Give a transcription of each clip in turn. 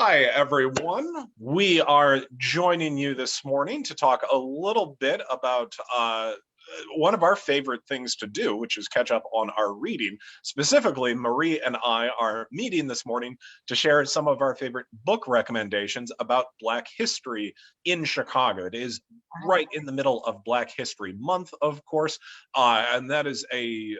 Hi, everyone. We are joining you this morning to talk a little bit about one of our favorite things to do, which is catch up on our reading. Specifically, Marie and I are meeting this morning to share some of our favorite book recommendations about Black history in Chicago. It is right in the middle of Black History Month, of course, and that is a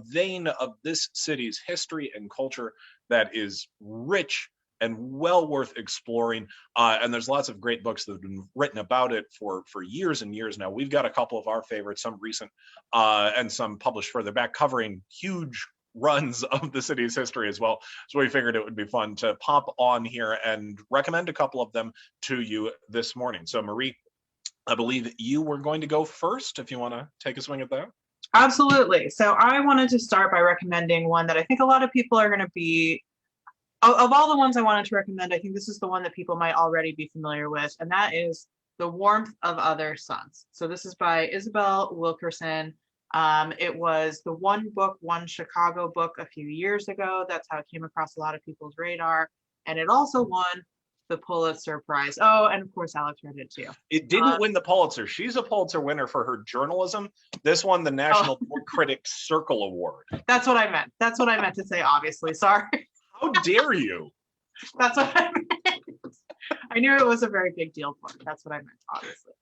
vein of this city's history and culture that is rich and well worth exploring. And there's lots of great books that have been written about it for years and years now. We've got a couple of our favorites, some recent and some published further back, covering huge runs of the city's history as well. So we figured it would be fun to pop on here and recommend a couple of them to you this morning. So Marie, I believe you were going to go first, if you want to take a swing at that. Absolutely. So I wanted to start by recommending one that I think a lot of people are going to be, of all the ones I wanted to recommend, I think this is the one that people might already be familiar with, and that is The Warmth of Other Suns. So this is by Isabel Wilkerson. It was the One Book, One Chicago book a few years ago. That's how it came across a lot of people's radar. And it also won the Pulitzer Prize. Oh, and of course, Alex read it too. It didn't win the Pulitzer. She's a Pulitzer winner for her journalism. This won the National Book Critics Circle Award. That's what I meant. That's what I meant to say, obviously. Sorry. How dare you? That's what I meant. I knew it was a very big deal for her. That's what I meant, obviously.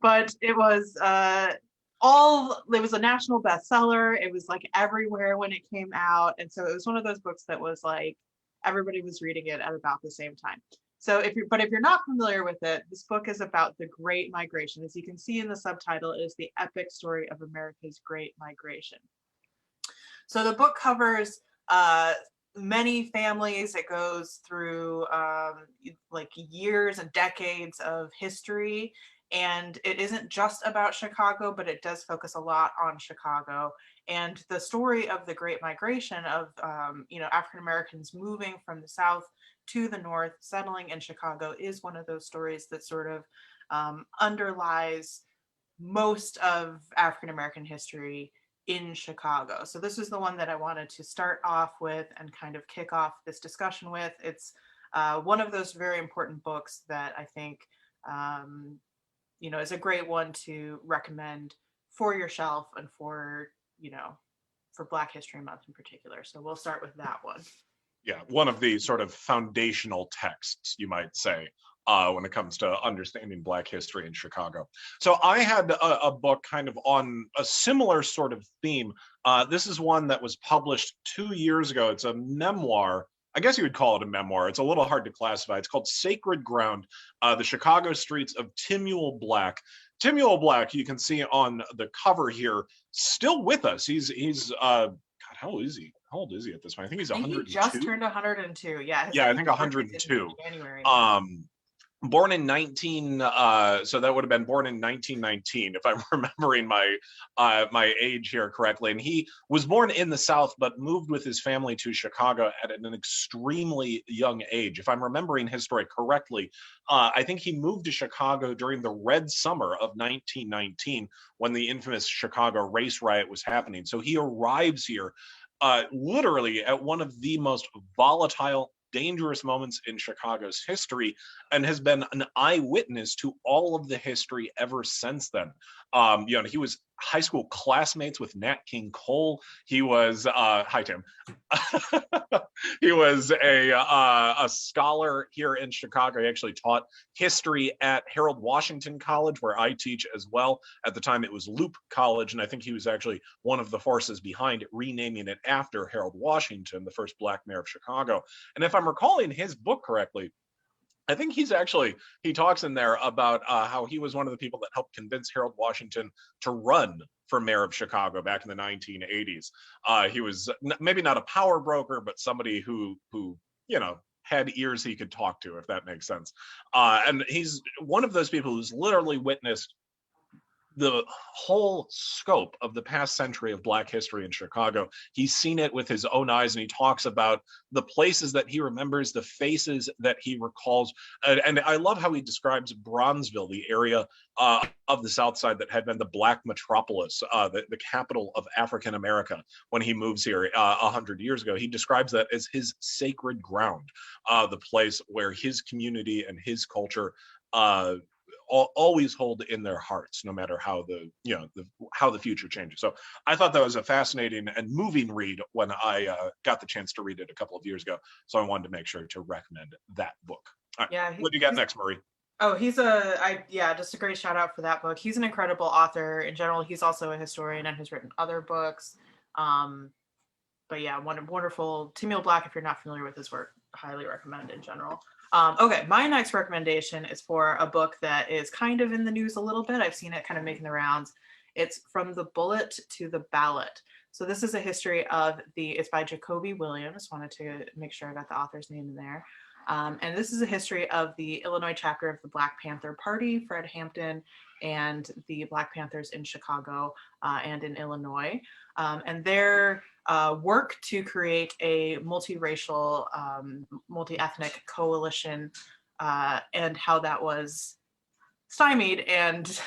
But it was it was a national bestseller. It was like everywhere when it came out. And so it was one of those books that was like everybody was reading it at about the same time. So if you're not familiar with it, this book is about the Great Migration. As you can see in the subtitle, it is the epic story of America's Great Migration. So the book covers many families. It goes through like years and decades of history. And it isn't just about Chicago, but it does focus a lot on Chicago. And the story of the Great Migration of African Americans moving from the South to the North, settling in Chicago, is one of those stories that sort of underlies most of African American history in Chicago. So this is the one that I wanted to start off with and kind of kick off this discussion with. It's one of those very important books that I think is a great one to recommend for your shelf and for Black History Month in particular. So we'll start with that one. Yeah, one of the sort of foundational texts, you might say, when it comes to understanding Black history in Chicago. So I had a book kind of on a similar sort of theme. This is one that was published 2 years ago. It's a memoir. I guess you would call it a memoir. It's a little hard to classify. It's called Sacred Ground, The Chicago Streets of Timuel Black. Timuel Black, you can see on the cover here, still with us. He's God, how old is he? How old is he at this point? I think he's 102. He just turned 102. Yeah. Yeah, I think 102. January. Born in so that would have been born in 1919, if I'm remembering my age here correctly. And he was born in the South, but moved with his family to Chicago at an extremely young age. If I'm remembering his story correctly, I think he moved to Chicago during the Red Summer of 1919, when the infamous Chicago race riot was happening. So he arrives here literally at one of the most volatile, dangerous moments in Chicago's history, and has been an eyewitness to all of the history ever since then. He was high school classmates with Nat King Cole. He was hi Tim. He was a scholar here in Chicago. He actually taught history at Harold Washington College, where I teach as well. At the time, it was Loop College, and I think he was actually one of the forces behind renaming it after Harold Washington, the first Black mayor of Chicago. And if I'm recalling his book correctly, I think he talks in there about how he was one of the people that helped convince Harold Washington to run for mayor of Chicago back in the 1980s. He was maybe not a power broker, but somebody who had ears he could talk to, if that makes sense. And he's one of those people who's literally witnessed the whole scope of the past century of Black history in Chicago. He's seen it with his own eyes, and he talks about the places that he remembers, the faces that he recalls. And I love how he describes Bronzeville, the area of the South Side that had been the Black metropolis, the capital of African America when he moves here 100 years ago. He describes that as his sacred ground, the place where his community and his culture always hold in their hearts, no matter how how the future changes. So I thought that was a fascinating and moving read when I got the chance to read it a couple of years ago. So I wanted to make sure to recommend that book. All right, Yeah. what do you got next, Marie? Oh, just a great shout out for that book. He's an incredible author in general. He's also a historian and has written other books. But yeah, wonderful. Timuel Black, if you're not familiar with his work, highly recommend in general. Okay, my next recommendation is for a book that is kind of in the news a little bit. I've seen it kind of making the rounds. It's From the Bullet to the Ballot. So this is a history of it's by Jacoby Williams. Wanted to make sure I got the author's name in there. And this is a history of the Illinois chapter of the Black Panther Party, Fred Hampton, and the Black Panthers in Chicago and in Illinois. And their work to create a multiracial, multi-ethnic coalition, and how that was stymied and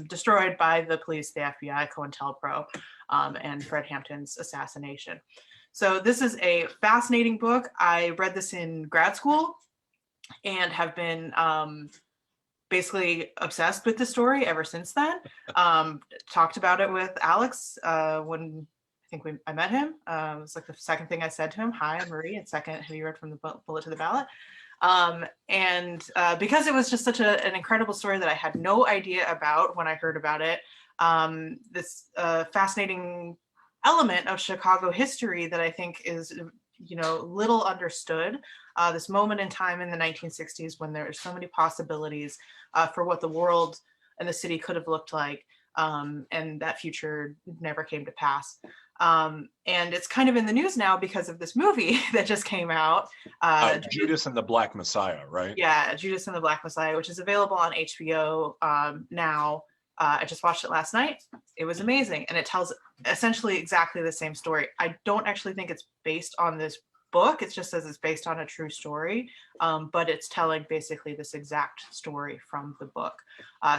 destroyed by the police, the FBI, COINTELPRO, and Fred Hampton's assassination. So this is a fascinating book. I read this in grad school and have been basically obsessed with the story ever since then. Talked about it with Alex when I think I met him. It was like the second thing I said to him. Hi, I'm Marie. And second, have you read From the Bullet to the Ballot? And because it was just such an incredible story that I had no idea about when I heard about it, this fascinating element of Chicago history that I think is, little understood. This moment in time in the 1960s when there are so many possibilities for what the world and the city could have looked like, and that future never came to pass. And it's kind of in the news now because of this movie that just came out. Judas and the Black Messiah, right? Yeah, Judas and the Black Messiah, which is available on HBO now. I just watched it last night. It was amazing. And it tells essentially exactly the same story. I don't actually think it's based on this book. It just says it's based on a true story, but it's telling basically this exact story from the book.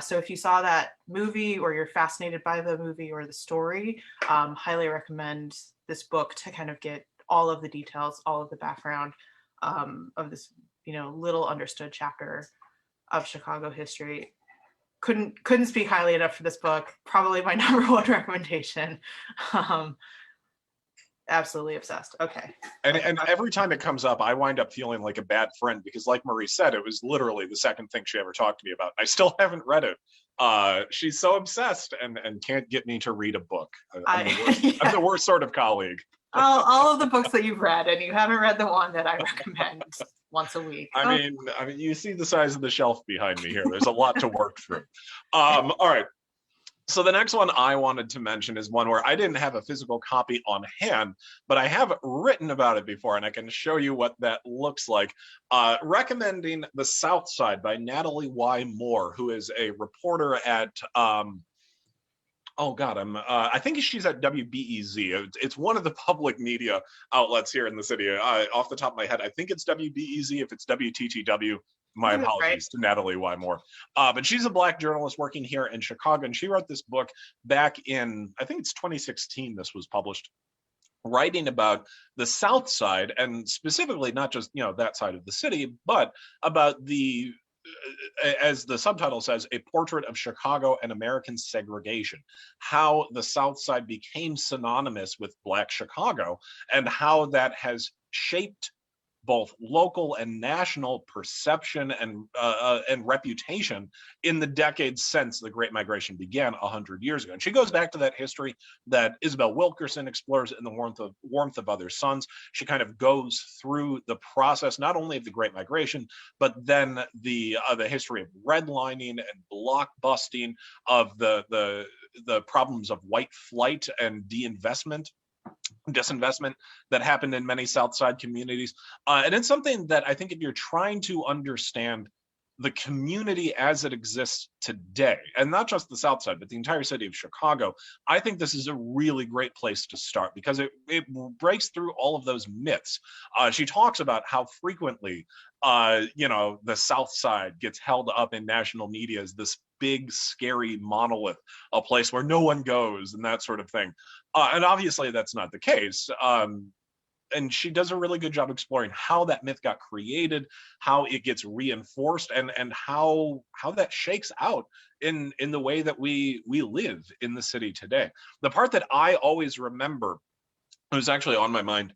So if you saw that movie or you're fascinated by the movie or the story, highly recommend this book to kind of get all of the details, all of the background of this, little understood chapter of Chicago history. Couldn't speak highly enough for this book. Probably my number one recommendation. Absolutely obsessed. Okay. And every time it comes up, I wind up feeling like a bad friend because, like Marie said, it was literally the second thing she ever talked to me about. I still haven't read it. She's so obsessed and can't get me to read a book. I'm the worst sort of colleague. All of the books that you've read, and you haven't read the one that I recommend once a week. I mean, you see the size of the shelf behind me here. There's a lot to work through. All right. So the next one I wanted to mention is one where I didn't have a physical copy on hand, but I have written about it before, and I can show you what that looks like. Recommending The South Side by Natalie Y. Moore, who is a reporter at I think she's at WBEZ. It's one of the public media outlets here in the city. Off the top of my head, I think it's WBEZ. If it's WTTW, my apologies to Natalie Y. Moore. But she's a Black journalist working here in Chicago, and she wrote this book back in, I think it's 2016 this was published, writing about the South Side, and specifically not just, that side of the city, but about the as the subtitle says, a portrait of Chicago and American segregation, how the South Side became synonymous with Black Chicago and how that has shaped both local and national perception and reputation in the decades since the Great Migration began 100 years ago. And she goes back to that history that Isabel Wilkerson explores in The Warmth of Other Suns. She kind of goes through the process, not only of the Great Migration, but then the history of redlining and block busting, of the problems of white flight and disinvestment that happened in many South Side communities. And it's something that I think if you're trying to understand the community as it exists today, and not just the South Side, but the entire city of Chicago, I think this is a really great place to start because it breaks through all of those myths. She talks about how frequently, the South Side gets held up in national media as this big, scary monolith, a place where no one goes and that sort of thing. And obviously that's not the case. And she does a really good job exploring how that myth got created, how it gets reinforced, and how that shakes out in the way that we live in the city today. The part that I always remember, it was actually on my mind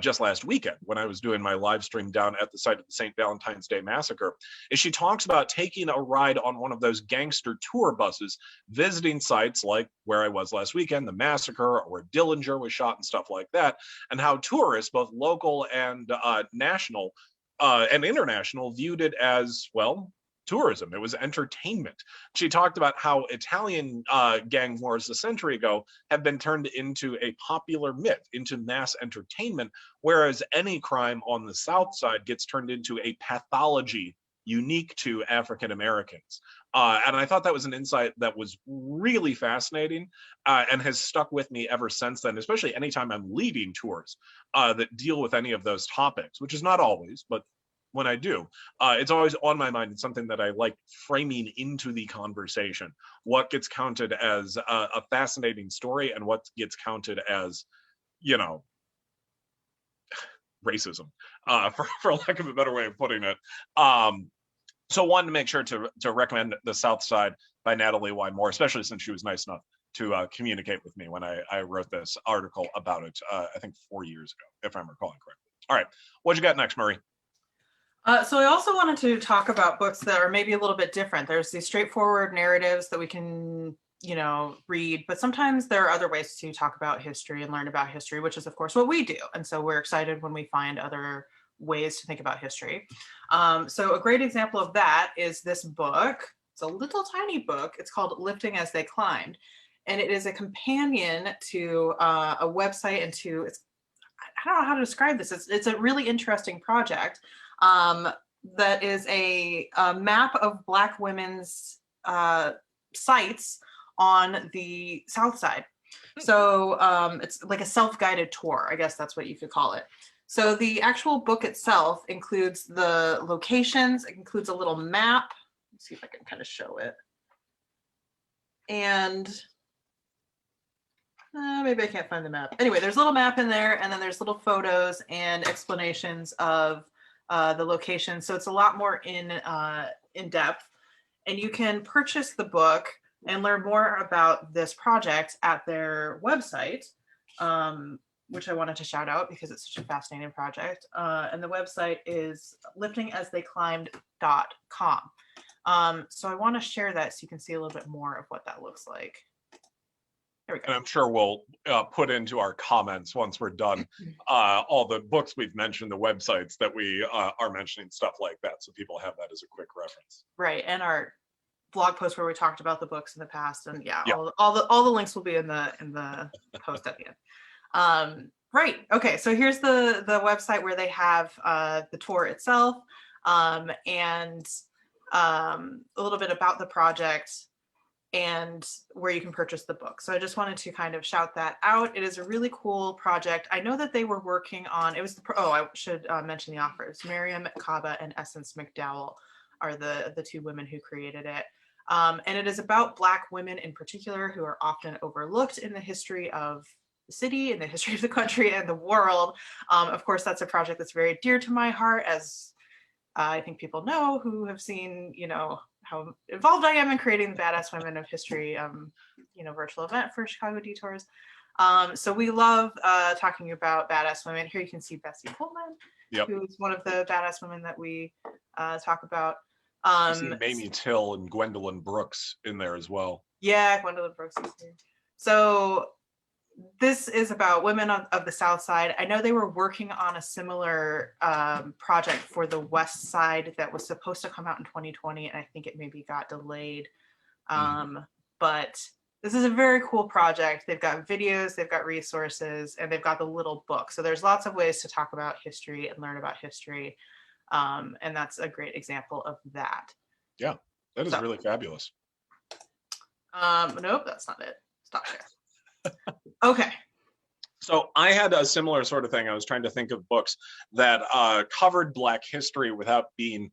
just last weekend when I was doing my live stream down at the site of the St. Valentine's Day Massacre, is she talks about taking a ride on one of those gangster tour buses, visiting sites like where I was last weekend, the massacre, or where Dillinger was shot and stuff like that, and how tourists, both local and national and international, viewed it as, well, tourism. It was entertainment. She talked about how Italian gang wars a century ago have been turned into a popular myth, into mass entertainment, whereas any crime on the South Side gets turned into a pathology unique to African Americans. And I thought that was an insight that was really fascinating and has stuck with me ever since then, especially anytime I'm leading tours that deal with any of those topics, which is not always, but when I do, it's always on my mind. It's something that I like framing into the conversation. What gets counted as a fascinating story and what gets counted as, racism, for lack of a better way of putting it. So wanted to make sure to recommend The South Side by Natalie Y. Moore, especially since she was nice enough to communicate with me when I wrote this article about it, I think 4 years ago, if I'm recalling correctly. All right, what you got next, Murray? So I also wanted to talk about books that are maybe a little bit different. There's these straightforward narratives that we can, read, but sometimes there are other ways to talk about history and learn about history, which is of course what we do. And so we're excited when we find other ways to think about history. So a great example of that is this book. It's a little tiny book. It's called Lifting as They Climbed. And it is a companion to a website and to, I don't know how to describe this. It's a really interesting project. That is a map of Black women's sites on the South Side. So it's like a self-guided tour, I guess that's what you could call it. So the actual book itself includes the locations, it includes a little map. Let's see if I can kind of show it. And maybe I can't find the map. Anyway, there's a little map in there, and then there's little photos and explanations of the location. So it's a lot more in depth, and you can purchase the book and learn more about this project at their website, which I wanted to shout out because it's such a fascinating project. And the website is liftingastheyclimbed.com. So I want to share that so you can see a little bit more of what that looks like. There we go. And I'm sure we'll put into our comments once we're done all the books we've mentioned, the websites that we are mentioning, stuff like that, so people have that as a quick reference. Right, and our blog post where we talked about the books in the past, and all the links will be in the post at the end. Right. Okay. So here's the website where they have the tour itself and a little bit about the project, and where you can purchase the book. So I just wanted to kind of shout that out. It is a really cool project. I know that they were working on, I should mention the authors. Miriam Kaba and Essence McDowell are the two women who created it. And it is about Black women in particular who are often overlooked in the history of the city and the history of the country and the world. Of course, that's a project that's very dear to my heart, as I think people know who have seen, how involved I am in creating the Badass Women of History, virtual event for Chicago Detours. So we love talking about badass women. Here you can see Bessie Pullman, who is one of the badass women that we talk about. You see Mamie Till and Gwendolyn Brooks in there as well. Yeah, Gwendolyn Brooks is here. So this is about women of the South Side. I know they were working on a similar project for the West Side that was supposed to come out in 2020, and I think it maybe got delayed. But this is a very cool project. They've got videos, they've got resources, and they've got the little book. So there's lots of ways to talk about history and learn about history. And that's a great example of that. Yeah, that is So, really fabulous. nope, that's not it. Stop share. Okay. So I had a similar sort of thing. I was trying to think of books that covered Black history without being,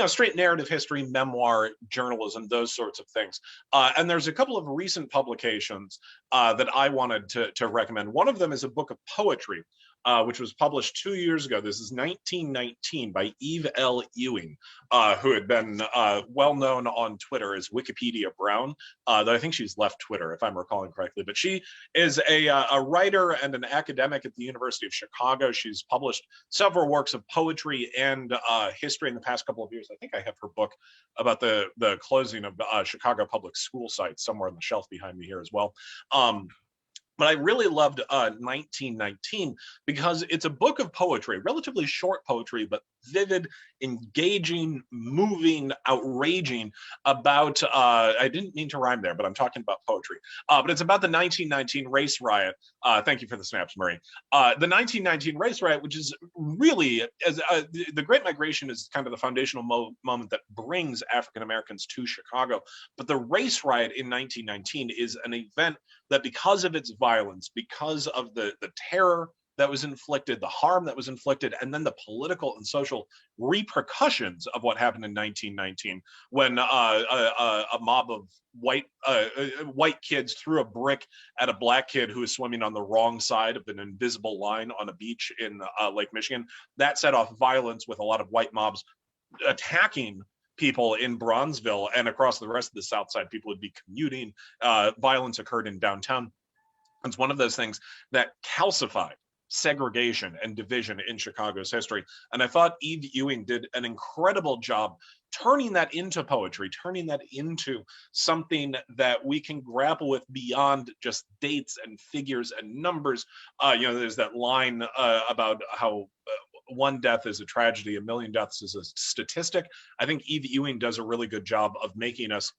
straight narrative history, memoir, journalism, those sorts of things. And there's a couple of recent publications that I wanted to recommend. One of them is a book of poetry, which was published 2 years ago. This is 1919 by Eve L. Ewing, who had been well known on Twitter as Wikipedia Brown, though I think she's left Twitter, if I'm recalling correctly. But she is a writer and an academic at the University of Chicago. She's published several works of poetry and history in the past couple of years. I think I have her book about the closing of Chicago public school sites somewhere on the shelf behind me here as well. But I really loved 1919 because it's a book of poetry, relatively short poetry, but vivid, engaging, moving, outraging about, I didn't mean to rhyme there, but I'm talking about poetry. But it's about the 1919 race riot. Thank you for the snaps, Marie. The 1919 race riot, which is really, the Great Migration is kind of the foundational moment that brings African Americans to Chicago. But the race riot in 1919 is an event that, because of its violence, because of the terror that was inflicted, the harm that was inflicted, and then the political and social repercussions of what happened in 1919, when a mob of white kids threw a brick at a Black kid who was swimming on the wrong side of an invisible line on a beach in Lake Michigan. That set off violence with a lot of white mobs attacking people in Bronzeville and across the rest of the South Side. People would be commuting. Violence occurred in downtown. It's one of those things that calcified segregation and division in Chicago's history. And I thought Eve Ewing did an incredible job turning that into poetry, turning that into something that we can grapple with beyond just dates and figures and numbers. There's that line about how one death is a tragedy, a million deaths is a statistic. I think Eve Ewing does a really good job of making us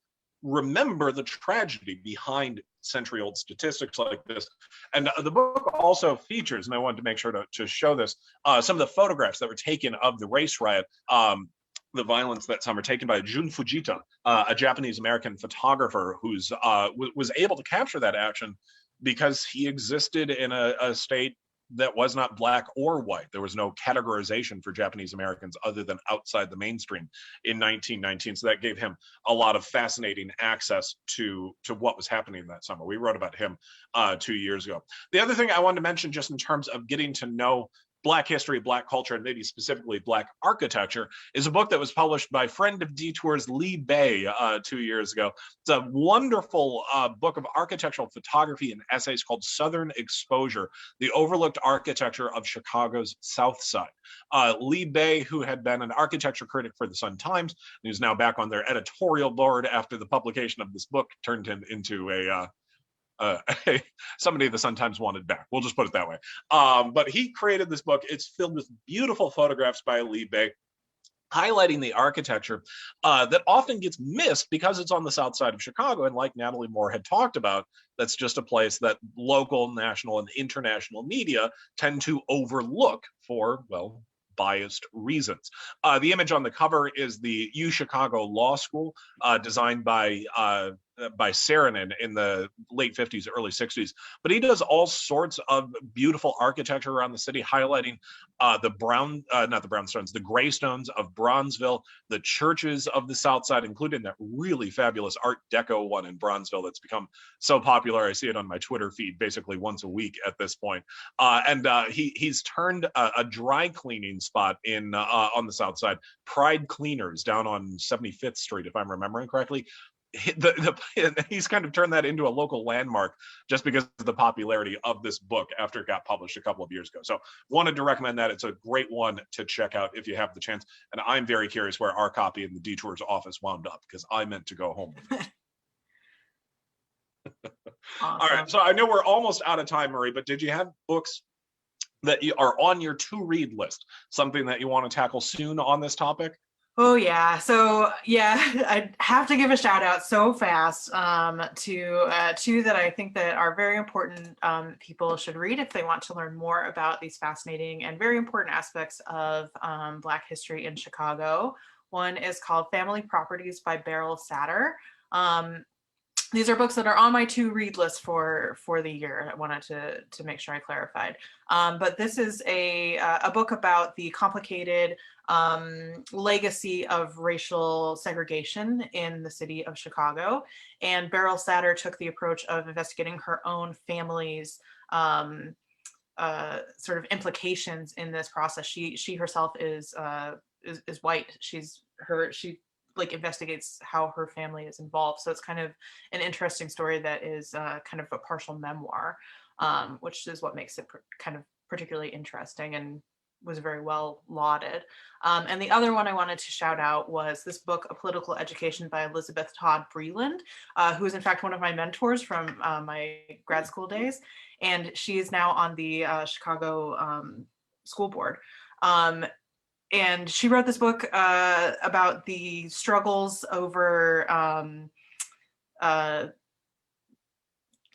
remember the tragedy behind century-old statistics like this. And the book also features, and I wanted to make sure to show this, some of the photographs that were taken of the race riot, the violence that some are taken by Jun Fujita, a Japanese-American photographer who's was able to capture that action because he existed in a state that was not Black or white. There was no categorization for Japanese Americans other than outside the mainstream in 1919. So that gave him a lot of fascinating access to what was happening that summer. We wrote about him 2 years ago. The other thing I wanted to mention, just in terms of getting to know Black history, Black culture, and maybe specifically Black architecture, is a book that was published by friend of Detours, Lee Bay, 2 years ago. It's a wonderful book of architectural photography and essays called Southern Exposure, the Overlooked Architecture of Chicago's South Side. Lee Bay, who had been an architecture critic for the Sun-Times, and who's now back on their editorial board after the publication of this book turned him into somebody the Sun-Times wanted back. We'll just put it that way. But he created this book. It's filled with beautiful photographs by Lee Bay, highlighting the architecture that often gets missed because it's on the South Side of Chicago. And like Natalie Moore had talked about, that's just a place that local, national, and international media tend to overlook for, well, biased reasons. The image on the cover is the U Chicago Law School, designed by Saarinen in the late 50s, early 60s. But he does all sorts of beautiful architecture around the city, highlighting the graystones of Bronzeville, the churches of the South Side, including that really fabulous Art Deco one in Bronzeville that's become so popular. I see it on my Twitter feed basically once a week at this point. He's turned a dry cleaning spot in on the South Side, Pride Cleaners, down on 75th Street, if I'm remembering correctly. He's kind of turned that into a local landmark just because of the popularity of this book after it got published a couple of years ago. So wanted to recommend that. It's a great one to check out if you have the chance. And I'm very curious where our copy in the Detours office wound up, because I meant to go home with it. Awesome. All right, so I know we're almost out of time, Marie, but did you have books that you are on your to-read list, something that you want to tackle soon on this topic? Oh yeah, so yeah, I have to give a shout out so fast to two that I think that are very important, people should read if they want to learn more about these fascinating and very important aspects of Black history in Chicago. One is called Family Properties by Beryl Satter. These are books that are on my to read list for the year. I wanted to make sure I clarified. But this is a book about the complicated legacy of racial segregation in the city of Chicago. And Beryl Satter took the approach of investigating her own family's sort of implications in this process. She herself is white. She like investigates how her family is involved. So it's kind of an interesting story that is kind of a partial memoir, which is what makes it kind of particularly interesting and was very well lauded. And the other one I wanted to shout out was this book, A Political Education by Elizabeth Todd Breland, who is in fact one of my mentors from my grad school days. And she is now on the Chicago school board. And she wrote this book about the struggles over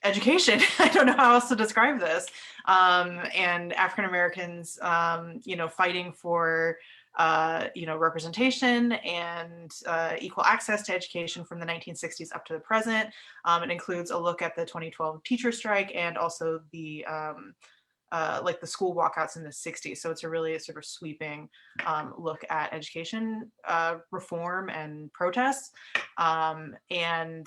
education. I don't know how else to describe this. And African Americans, fighting for, representation and equal access to education from the 1960s up to the present. It includes a look at the 2012 teacher strike and also the like the school walkouts in the 60s. So it's a really sort of sweeping look at education reform and protests. And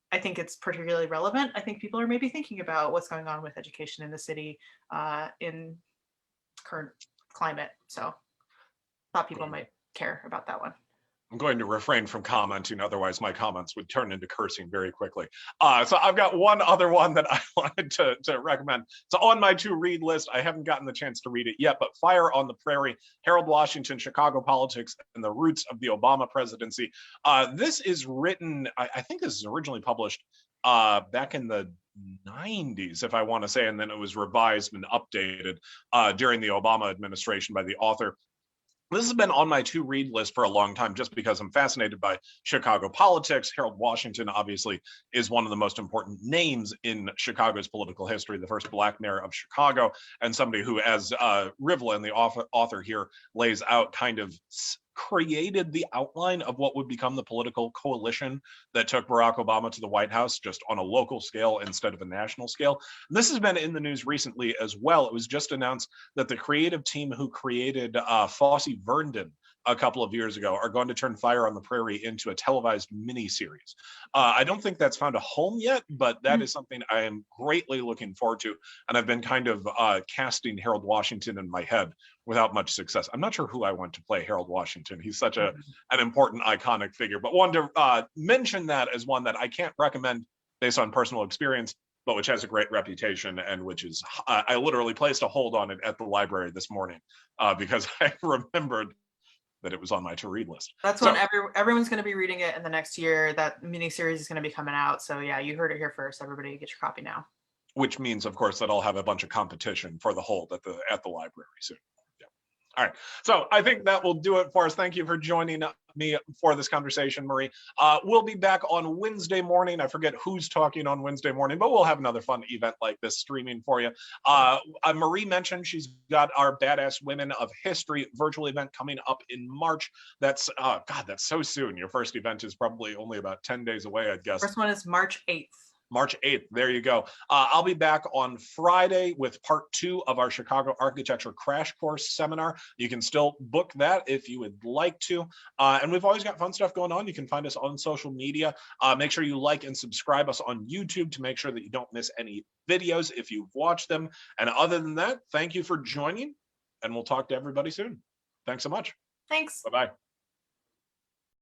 I think it's particularly relevant. I think people are maybe thinking about what's going on with education in the city in current climate. So I thought people might care about that one. I'm going to refrain from commenting, otherwise my comments would turn into cursing very quickly. So I've got one other one that I wanted to recommend. It's on my to-read list. I haven't gotten the chance to read it yet, but Fire on the Prairie, Harold Washington, Chicago Politics, and the Roots of the Obama Presidency. This is written, I think this is originally published back in the 90s, if I want to say, and then it was revised and updated during the Obama administration by the author. This has been on my to-read list for a long time just because I'm fascinated by Chicago politics. Harold Washington, obviously, is one of the most important names in Chicago's political history, the first Black mayor of Chicago, and somebody who, as Rivlin, the author here, lays out, kind of created the outline of what would become the political coalition that took Barack Obama to the White House, just on a local scale instead of a national scale. This has been in the news recently as well. It was just announced that the creative team who created Fosse Verdon a couple of years ago are going to turn Fire on the Prairie into a televised miniseries. I don't think that's found a home yet, but that is something I am greatly looking forward to. And I've been kind of casting Harold Washington in my head without much success. I'm not sure who I want to play Harold Washington. He's such an important, iconic figure. But wanted to mention that as one that I can't recommend based on personal experience, but which has a great reputation and which is, I literally placed a hold on it at the library this morning because I remembered that it was on my to-read list. That's when everyone's going to be reading it in the next year. That miniseries is going to be coming out. So yeah, you heard it here first. Everybody get your copy now. Which means, of course, that I'll have a bunch of competition for the hold at the library soon. Yeah. All right. So I think that will do it for us. Thank you for joining me for this conversation, Marie. We'll be back on Wednesday morning. I forget who's talking on Wednesday morning, but we'll have another fun event like this streaming for you. Marie mentioned she's got our Badass Women of History virtual event coming up in March. That's, God, that's so soon. Your first event is probably only about 10 days away, I guess. First one is March 8th. March 8th. There you go. I'll be back on Friday with part 2 of our Chicago Architecture Crash Course seminar. You can still book that if you would like to. And we've always got fun stuff going on. You can find us on social media. Make sure you like and subscribe us on YouTube to make sure that you don't miss any videos if you've watched them. And other than that, thank you for joining, and we'll talk to everybody soon. Thanks so much. Thanks. Bye-bye.